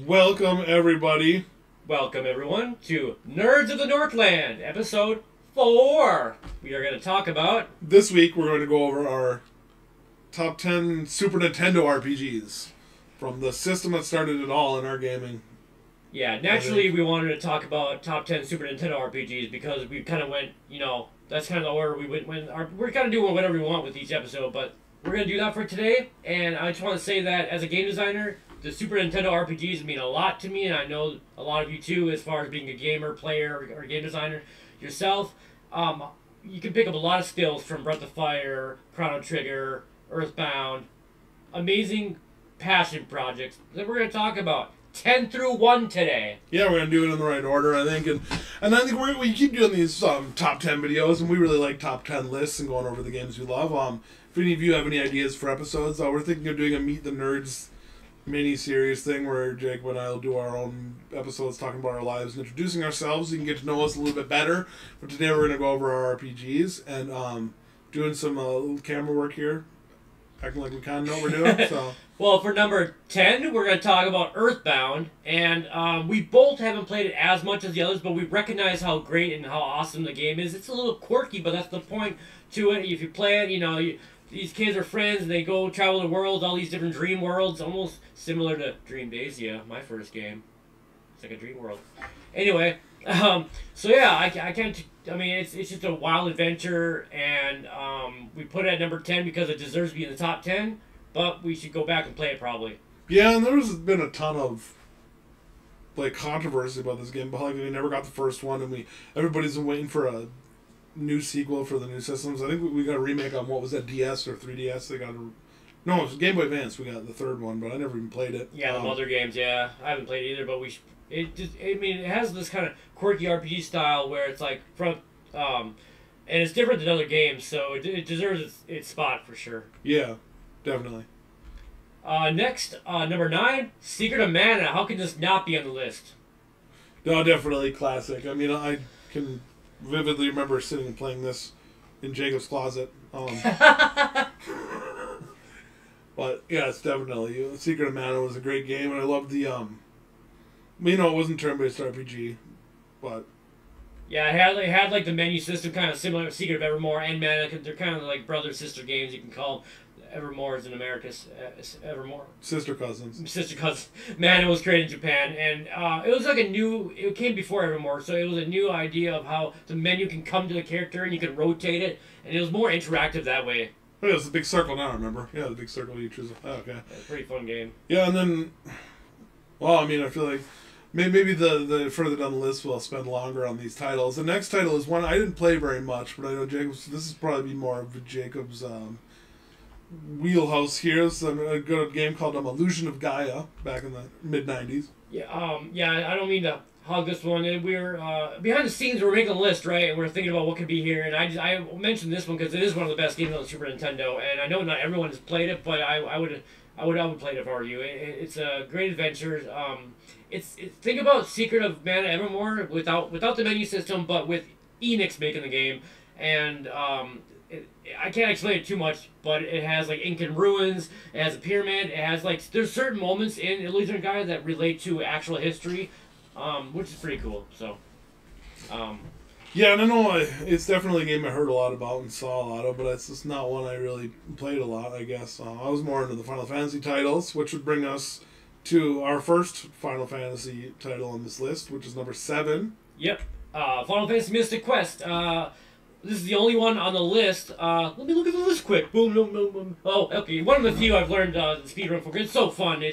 Welcome, everybody. Welcome, everyone, to Nerds of the Northland, episode 4. We are going to talk about... This week, we're going to go over our top 10 Super Nintendo RPGs from the system that started it all in our gaming. Yeah, naturally, we wanted to talk about top 10 Super Nintendo RPGs because we kind of went, that's kind of the order we went. We're kind of doing whatever we want with each episode, but we're going to do that for today. And I just want to say that as a game designer, the Super Nintendo RPGs mean a lot to me, and I know a lot of you too, as far as being a gamer, player, or game designer yourself. You can pick up a lot of skills from Breath of Fire, Chrono Trigger, Earthbound. Amazing passion projects that we're going to talk about. 10 through 1 today. Yeah, we're going to do it in the right order, I think. And I think we keep doing these top 10 videos, and we really like top 10 lists and going over the games we love. If any of you have any ideas for episodes, we're thinking of doing a Meet the Nerds mini-series thing where Jake and I will do our own episodes talking about our lives and introducing ourselves. You can get to know us a little bit better. But today we're going to go over our RPGs and doing some little camera work here. Acting like we kind of know what we're doing. So. Well, for number 10, we're going to talk about Earthbound. And we both haven't played it as much as the others, but we recognize how great and how awesome the game is. It's a little quirky, but that's the point to it. If you play it, these kids are friends and they go travel the world, all these different dream worlds, almost similar to Dream Dacia, my first game. It's like a dream world. Anyway, so yeah, I can't. I mean, it's just a wild adventure, and we put it at number 10 because it deserves to be in the top 10. But we should go back and play it probably. Yeah, and there's been a ton of controversy about this game. But we never got the first one, and everybody's been waiting for a new sequel for the new systems. I think we got a remake on what was that, DS or 3DS? No, it was Game Boy Advance. We got the third one, but I never even played it. Yeah, the other games. Yeah, I haven't played it either, but it has this kind of quirky RPG style where it's like and it's different than other games, so it deserves its spot for sure. Yeah, definitely. Next, number 9, Secret of Mana. How can this not be on the list? No, definitely classic. I mean, I can vividly remember sitting and playing this in Jacob's closet. But yeah, it's definitely Secret of Mana was a great game, and I loved the it wasn't turn-based RPG, but yeah, it had like the menu system kind of similar to Secret of Evermore and Mana. They're kind of like brother sister games. You can call them. Evermore is in America. Evermore. Sister cousins. Sister cousins. Mana was created in Japan, and it was like it came before Evermore, so it was a new idea of how the menu can come to the character and you can rotate it, and it was more interactive that way. Oh, yeah, it's the big circle now, remember? Yeah, the big circle you choose. Oh, okay. It's a pretty fun game. Yeah, and then, well, I mean, I feel like maybe the further down the list we'll spend longer on these titles. The next title is one I didn't play very much, but I know Jacob's. This is probably more of Jacob's wheelhouse here. It's a good game called Illusion of Gaia back in the mid-90s. Yeah, I don't mean to hog this one. We're behind the scenes. We're making a list, right? And we're thinking about what could be here. And I mentioned this one because it is one of the best games on the Super Nintendo. And I know not everyone has played it, but I would play it if I were you. It's a great adventure. Think about Secret of Mana Evermore without the menu system, but with Enix making the game. And I can't explain it too much, but it has like Incan ruins, it has a pyramid, it has there's certain moments in Illusion of Gaia that relate to actual history, which is pretty cool. So, yeah, and I know it's definitely a game I heard a lot about and saw a lot of, but it's just not one I really played a lot, I guess. I was more into the Final Fantasy titles, which would bring us to our first Final Fantasy title on this list, which is number 7. Yep, Final Fantasy Mystic Quest. This is the only one on the list. Let me look at the list quick. Boom, boom, boom, boom. Oh, okay. One of the few I've learned the speedrun for. It's so fun.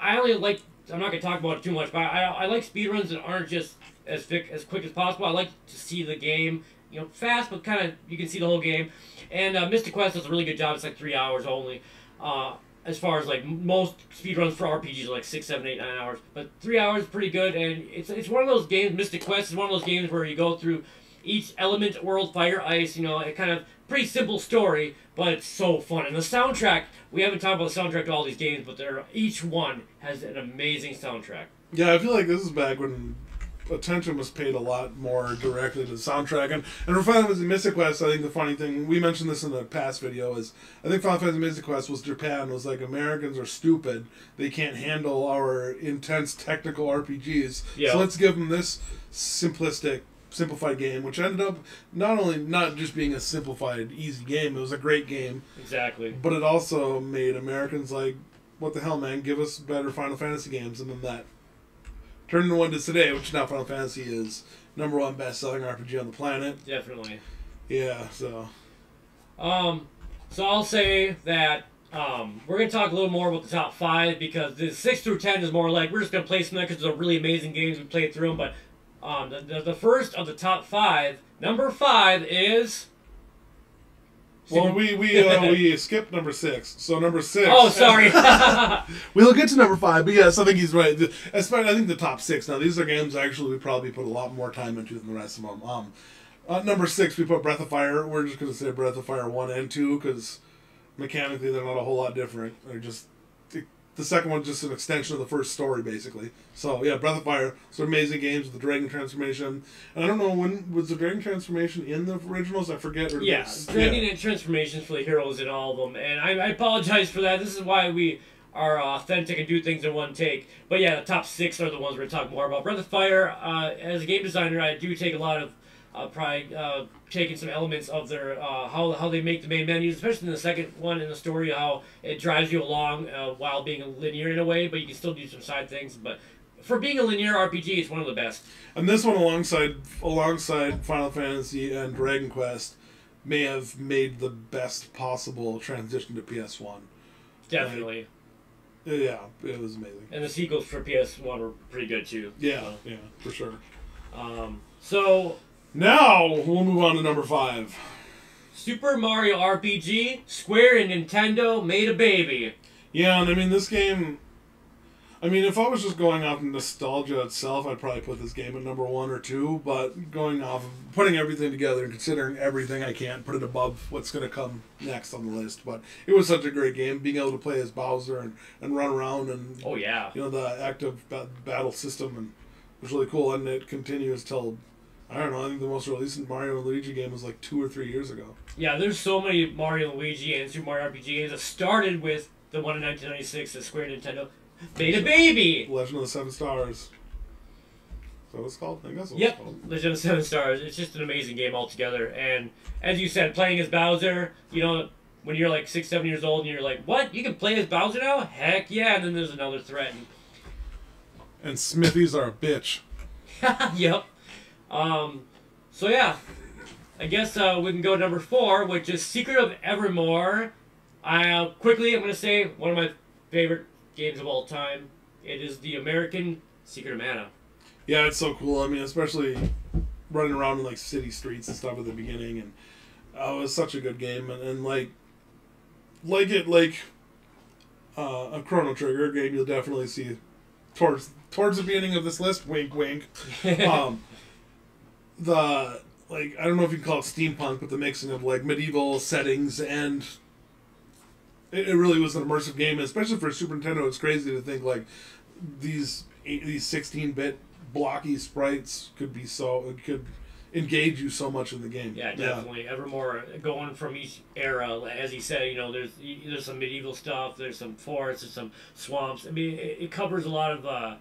I only like. I'm not gonna talk about it too much, but I like speedruns that aren't just as quick as possible. I like to see the game, fast, but kind of you can see the whole game. And Mystic Quest does a really good job. It's like 3 hours only. As far as most speedruns for RPGs are like 6, 7, 8, 9 hours, but 3 hours is pretty good. And it's one of those games. Mystic Quest is one of those games where you go through each element, world, fire, ice, it kind of pretty simple story, but it's so fun. And the soundtrack, we haven't talked about the soundtrack to all these games, but each one has an amazing soundtrack. Yeah, I feel like this is back when attention was paid a lot more directly to the soundtrack. And for Final Fantasy Mystic Quest, I think the funny thing, we mentioned this in the past video, is I think Final Fantasy Mystic Quest was Japan was like, Americans are stupid. They can't handle our intense technical RPGs. Yeah. So let's give them this simplified game, which ended up not just being a simplified, easy game, it was a great game. Exactly. But it also made Americans like, what the hell, man, give us better Final Fantasy games, and then that turned into one to today, which now Final Fantasy is #1 best-selling RPG on the planet. Definitely. Yeah, so. So I'll say that we're going to talk a little more about the top 5, because the 6 through 10 is more like, we're just going to play some of them because they're really amazing games, we played through them, but the first of the top 5, number 5 is... Well, we skipped number 6, so number 6. Oh, sorry. We'll get to number 5, but yes, I think he's right. I think the top 6. Now, these are games actually we probably put a lot more time into than the rest of them. Number 6, we put Breath of Fire. We're just going to say Breath of Fire 1 and 2 because mechanically they're not a whole lot different. They're just the second one's just an extension of the first story, basically. So yeah, Breath of Fire. So amazing games with the dragon transformation. And I don't know, when was the dragon transformation in the originals? I forget. Yeah, dragon transformations for the heroes in all of them. And I apologize for that. This is why we are authentic and do things in one take. But yeah, the top 6 are the ones we're going to talk more about. Breath of Fire, as a game designer, I do take a lot of pride taking some elements of their how they make the main menus, especially in the second one in the story, how it drives you along while being linear in a way, but you can still do some side things. But for being a linear RPG, it's one of the best. And this one, alongside Final Fantasy and Dragon Quest, may have made the best possible transition to PS1. Definitely. Yeah, it was amazing. And the sequels for PS1 were pretty good too. Yeah, so. Yeah, for sure. So now we'll move on to number 5. Super Mario RPG. Square and Nintendo made a baby. Yeah, and I mean this game. I mean, if I was just going off nostalgia itself, I'd probably put this game at number 1 or 2. But going off, putting everything together and considering everything, I can't put it above what's going to come next on the list. But it was such a great game, being able to play as Bowser and run around and oh yeah, you know, the active battle system, and it was really cool. And it continues till, I don't know, I think the most recent Mario and Luigi game was like 2 or 3 years ago. Yeah, there's so many Mario and Luigi and Super Mario RPG games that started with the one in 1996 that Square Nintendo made a baby. Legend of the Seven Stars. Is that what it's called? I guess it's called. Legend of the Seven Stars. It's just an amazing game altogether. And as you said, playing as Bowser, you know, when you're like 6, 7 years old and you're like, what? You can play as Bowser now? Heck yeah. And then there's another threat. And Smithies are a bitch. Yep. So yeah, I guess we can go to number 4, which is Secret of Evermore. Quickly, I'm going to say one of my favorite games of all time. It is the American Secret of Mana. Yeah, it's so cool. I mean, especially running around in like city streets and stuff at the beginning, and it was such a good game. And like a Chrono Trigger game, you'll definitely see towards the beginning of this list. Wink, wink. The like, I don't know if you can call it steampunk, but the mixing of like medieval settings, and it really was an immersive game, especially for Super Nintendo. It's crazy to think like these 16-bit blocky sprites could engage you so much in the game. Yeah, definitely. Yeah. Evermore, going from each era, as he said, you know, there's some medieval stuff, there's some forests, there's some swamps. I mean, it covers a lot of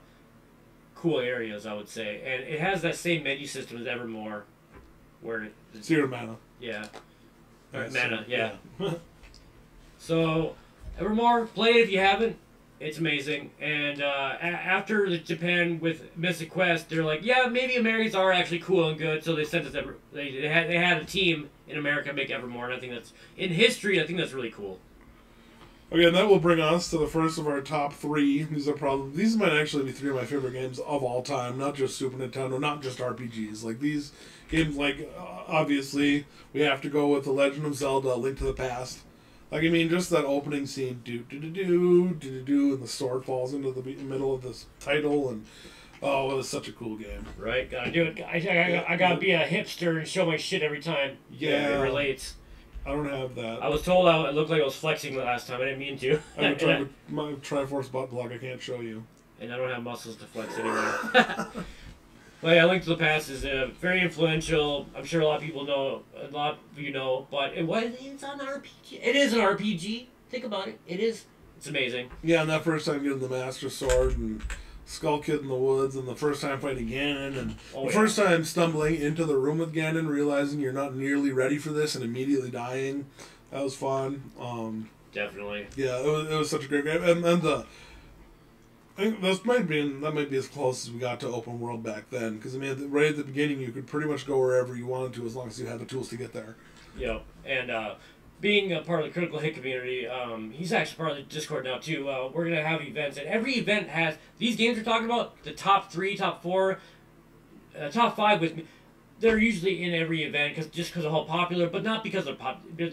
cool areas, I would say, and it has that same menu system as Evermore, where Secret of Mana. Yeah. Mana, yeah. So, Evermore, play it if you haven't. It's amazing. And after the Japan with Mystic Quest, they're like, yeah, maybe Americans are actually cool and good. So they sent us they had a team in America make Evermore, and I think that's in history. I think that's really cool. Okay, and that will bring us to the first of our top 3. These might actually be 3 of my favorite games of all time. Not just Super Nintendo, not just RPGs. Like these games, like obviously we have to go with The Legend of Zelda: Link to the Past. Like, I mean, just that opening scene, do-do-do-do, and the sword falls into the middle of this title, and oh, it was such a cool game. Right, gotta do it. I gotta be a hipster and show my shit every time. Yeah. It relates. I don't have that. I was told it looked like I was flexing the last time. I didn't mean to. I would try with my Triforce butt block. I can't show you. And I don't have muscles to flex anymore. Well, yeah, Link to the Past is very influential. I'm sure a lot of people know, a lot of you know, but it's an RPG. It is an RPG. Think about it. It is. It's amazing. Yeah, and that first time getting the Master Sword and Skull Kid in the woods, and the first time fighting Ganon, and first time stumbling into the room with Ganon, realizing you're not nearly ready for this, and immediately dying. That was fun. Definitely. Yeah, it was such a great game, and I think that might be as close as we got to open world back then. Because I mean, right at the beginning, you could pretty much go wherever you wanted to as long as you had the tools to get there. Yep, and being a part of the Critical Hit community, he's actually part of the Discord now too. We're gonna have events, and every event has these games we're talking about. The top 3, top 4, top 5 with me. They're usually in every event because of how popular, but not because they're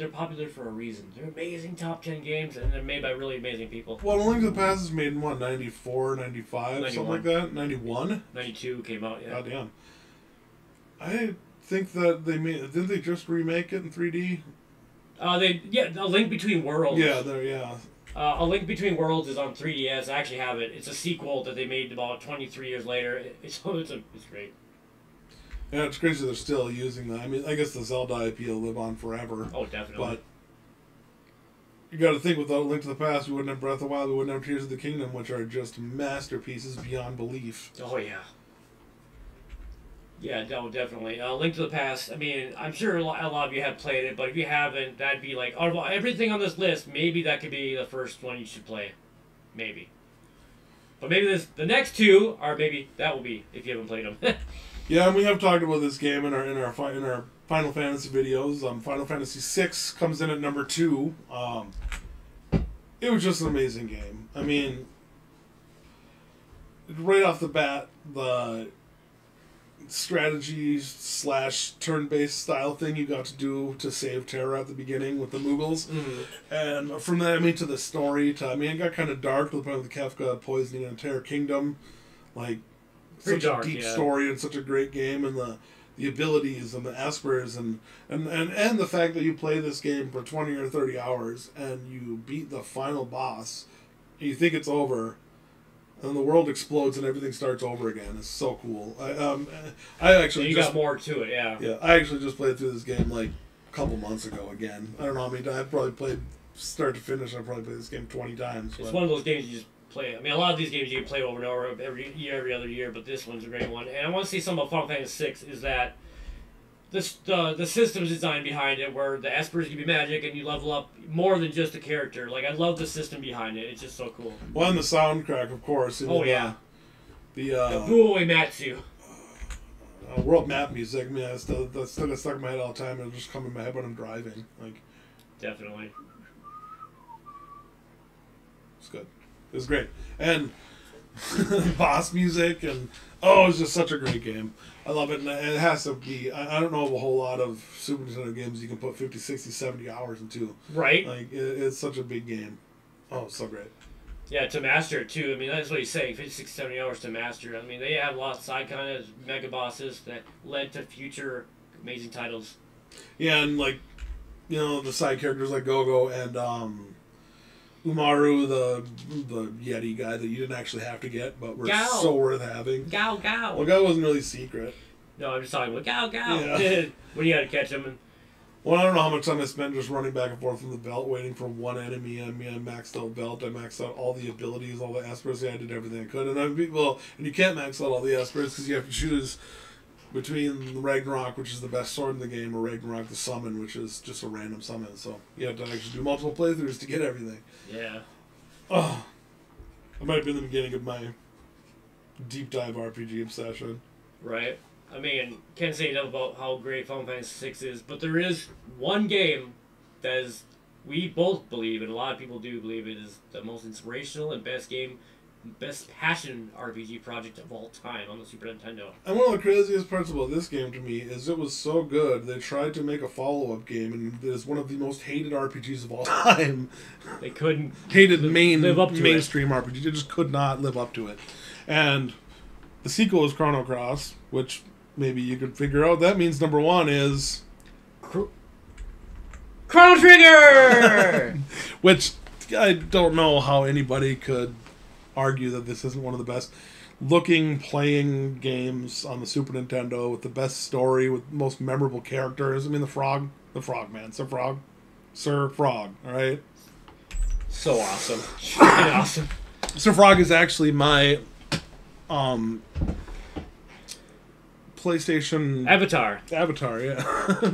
popular for a reason. They're amazing top 10 games, and they're made by really amazing people. Well, Link to the Past is made in what, 94, 95, 91. Something like that? 91? 92 came out, yeah. God damn. I think that didn't they just remake it in 3D? A Link Between Worlds. Yeah. A Link Between Worlds is on 3DS. I actually have it. It's a sequel that they made about 23 years later. It's great. Yeah, it's crazy they're still using that. I mean, I guess the Zelda IP will live on forever. Oh, definitely. But you got to think, without Link to the Past, we wouldn't have Breath of the Wild, we wouldn't have Tears of the Kingdom, which are just masterpieces beyond belief. Oh, yeah. Yeah, no, definitely. Link to the Past, I mean, I'm sure a lot of you have played it, but if you haven't, that'd be like, out of everything on this list, maybe that could be the first one you should play. Maybe. But maybe the next two, or maybe that will be, if you haven't played them. Yeah, and we have talked about this game in our Final Fantasy videos. Final Fantasy VI comes in at number 2. It was just an amazing game. I mean, right off the bat, the strategy / turn-based style thing you got to do to save Terra at the beginning with the Moogles. Mm-hmm. And from that, I mean, to the story, it got kind of dark to the point with the Kefka poisoning in Terra Kingdom. Like, such a deep story and such a great game, and the abilities and the espers and the fact that you play this game for 20 or 30 hours and you beat the final boss and you think it's over and the world explodes and everything starts over again. It's so cool. I actually got more to it, yeah. Yeah, I actually just played through this game like a couple months ago again. I don't know how many times. I've probably played start to finish. I've probably played this game 20 times. It's one of those games you just play. I mean, a lot of these games you can play over and over every other year, but this one's a great one. And I want to say something about Final Fantasy VI is that the systems design behind it, where the espers give you magic and you level up more than just a character. Like, I love the system behind it. It's just so cool. Well, and the soundtrack, of course. Oh, yeah. The Buoy Matsu. World map music. I mean, that's still got stuck in my head all the time. It'll just come in my head when I'm driving. Like, definitely. It's good. It was great. And boss music, and it was just such a great game. I love it, and it has to be. I don't know of a whole lot of Super Nintendo games you can put 50, 60, 70 hours into. Right. Like, it's such a big game. Oh, so great. Yeah, to master it, too. I mean, that's what he's saying, 50, 60, 70 hours to master it. I mean, they have a lot of side kind of mega bosses that led to future amazing titles. Yeah, and, like, the side characters like Go-Go and, Umaru, the Yeti guy that you didn't actually have to get, but were so worth having. Gao. Well, Gao wasn't really secret. No, I'm just talking about Gao. Yeah. When you had to catch him. Well, I don't know how much time I spent just running back and forth from the belt, waiting for one enemy. I mean, I maxed out belt. I maxed out all the abilities, all the espers. Yeah, I did everything I could. And you can't max out all the espers because you have to choose between Ragnarok, which is the best sword in the game, or Ragnarok the Summon, which is just a random summon. So you have to actually do multiple playthroughs to get everything. Yeah. Oh, that might have been the beginning of my deep dive RPG obsession. Right. I mean, can't say enough about how great Final Fantasy VI is, but there is one game that is, we both believe, and a lot of people do believe it is the most inspirational and best passion RPG project of all time on the Super Nintendo. And one of the craziest parts about this game to me is it was so good, they tried to make a follow-up game, and it is one of the most hated RPGs of all time. They couldn't live up to mainstream RPG. They just could not live up to it. And the sequel is Chrono Cross, which maybe you could figure out. That means number 1 is Chrono Trigger! Which I don't know how anybody could argue that this isn't one of the best looking playing games on the Super Nintendo with the best story, with most memorable characters. I mean, the frog man, Sir Frog, all right? So awesome. Awesome. Sir Frog is actually my PlayStation Avatar, yeah.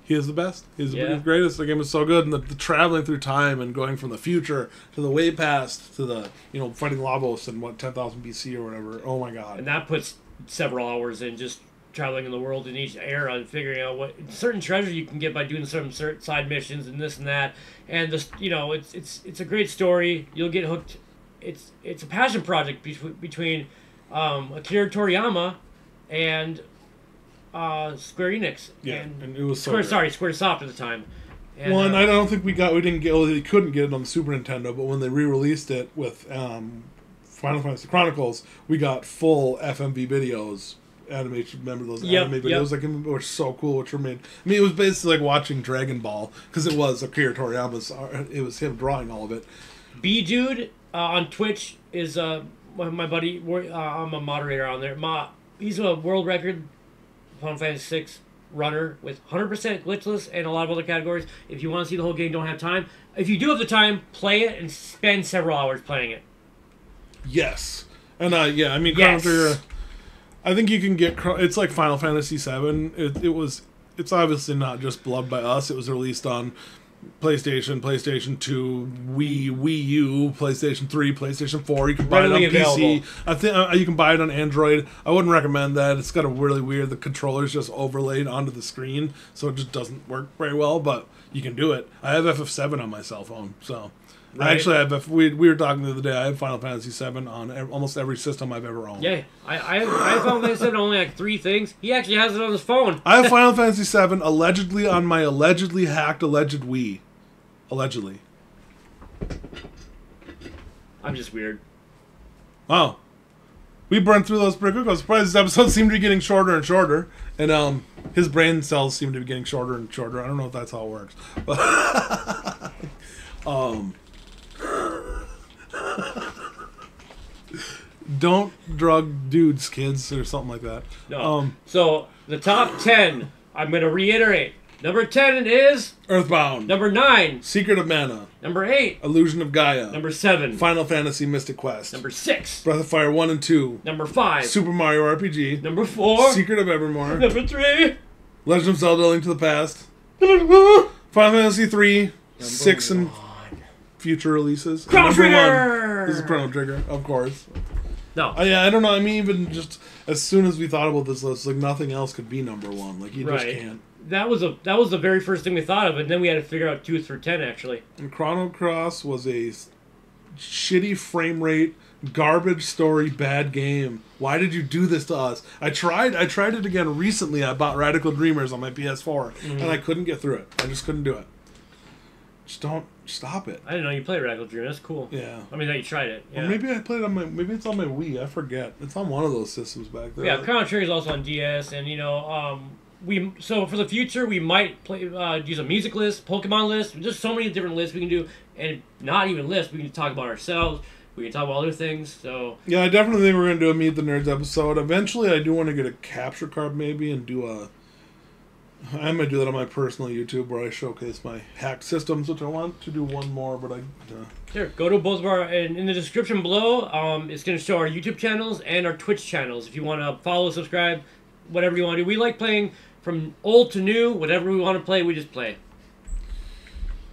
He is the best. He's the greatest. The game is so good, and the traveling through time and going from the future to the way past to the fighting Lavos in 10,000 BC or whatever. Oh my god! And that puts several hours in just traveling in the world in each era and figuring out what certain treasure you can get by doing certain side missions and this and that. And this, it's a great story. You'll get hooked. It's a passion project between Akira Toriyama and Square Enix. Yeah, and it was Squaresoft at the time. And, I don't think we couldn't get it on the Super Nintendo, but when they re-released it with Final Fantasy Chronicles, we got full FMV videos. Animation, remember those anime videos? Like, were so cool, which were made. I mean, it was basically like watching Dragon Ball, because it was Akira Toriyama's. It was him drawing all of it. B-Dude on Twitch is my buddy. I'm a moderator on there. He's a world record Final Fantasy VI runner with 100% glitchless and a lot of other categories. If you want to see the whole game, don't have time. If you do have the time, play it and spend several hours playing it. Yes. And I mean, Chrono Trigger, I think you can get it's like Final Fantasy VII. It's obviously not just beloved by us. It was released on PlayStation 2, Wii U, PlayStation 3, PlayStation 4. You can buy it on PC. I think you can buy it on Android. I wouldn't recommend that. It's got a really weird. The controller's just overlaid onto the screen, so it just doesn't work very well. But you can do it. I have FF7 on my cell phone, so. Right. I actually have. We were talking the other day. I have Final Fantasy VII on almost every system I've ever owned. Yeah, I have Final Fantasy VII on only like 3 things. He actually has it on his phone. I have Final Fantasy VII allegedly on my allegedly hacked alleged Wii. Allegedly. I'm just weird. Wow. We burned through those pretty quick. I was surprised this episode seemed to be getting shorter and shorter, and his brain cells seem to be getting shorter and shorter. I don't know if that's how it works, but don't drug dudes, kids, or something like that. No. So the top 10, I'm going to reiterate. Number 10 is Earthbound. Number 9, Secret of Mana. Number 8, Illusion of Gaia. Number 7, Final Fantasy Mystic Quest. Number 6, Breath of Fire 1 and 2. Number 5, Super Mario RPG. Number 4, Secret of Evermore. Number 3, Legend of Zelda: Link to the Past. Final Fantasy 3, 6 and future releases. Chrono Trigger! This is Chrono Trigger, of course. No. I don't know. I mean, even just as soon as we thought about this list, like nothing else could be number 1. Like you just can't. That was the very first thing we thought of, and then we had to figure out 2 through 10 actually. And Chrono Cross was a shitty frame rate, garbage story, bad game. Why did you do this to us? I tried it again recently. I bought Radical Dreamers on my PS4, and I couldn't get through it. I just couldn't do it. Just don't stop it. I didn't know you played Radical Dreamers. That's cool. Yeah. I mean, that you tried it. Yeah. Or maybe I played it on maybe it's on my Wii. I forget. It's on one of those systems back there. Yeah, Chrono Trigger is also on DS, and so for the future we might play use a music list, Pokemon list. There's so many different lists we can do, and not even lists. We can talk about ourselves. We can talk about other things. So yeah, I definitely think we're gonna do a Meet the Nerds episode. Eventually, I do want to get a capture card maybe and do a. I might do that on my personal YouTube where I showcase my hacked systems, which I want to do one more, but Sure, go to both of our in the description below. It's gonna show our YouTube channels and our Twitch channels. If you want to follow, subscribe, whatever you want to do. We like playing from old to new. Whatever we want to play, we just play.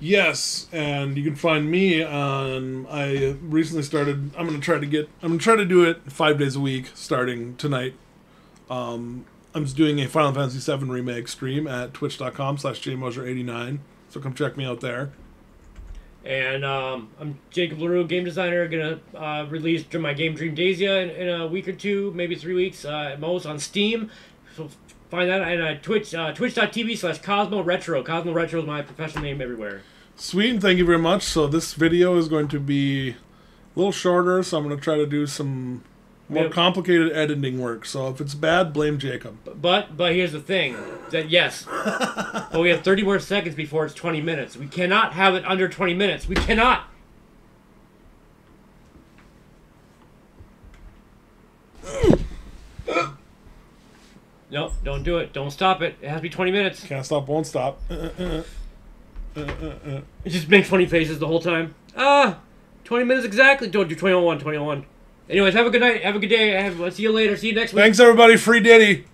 Yes, and you can find me on. I recently started. I'm gonna try to do it 5 days a week starting tonight. I'm just doing a Final Fantasy VII Remake stream at twitch.com/jmosier89. So come check me out there. And I'm Jacob LeRoux, game designer. Gonna release my game Dream Dazia in a week or 2, maybe 3 weeks at most on Steam. So find that at twitch.tv/CosmoRetro. CosmoRetro is my professional name everywhere. Sweet, and thank you very much. So this video is going to be a little shorter, so I'm going to try to do some more complicated editing work. So if it's bad, blame Jacob. But here's the thing, that yes, but we have 30 more seconds before it's 20 minutes. We cannot have it under 20 minutes. We cannot. Nope, don't do it. Don't stop it. It has to be 20 minutes. Can't stop, won't stop. It just makes funny faces the whole time. 20 minutes exactly. Don't do 21, 21. Anyways, have a good night. Have a good day. See you later. See you next week. Thanks, everybody. Free Diddy.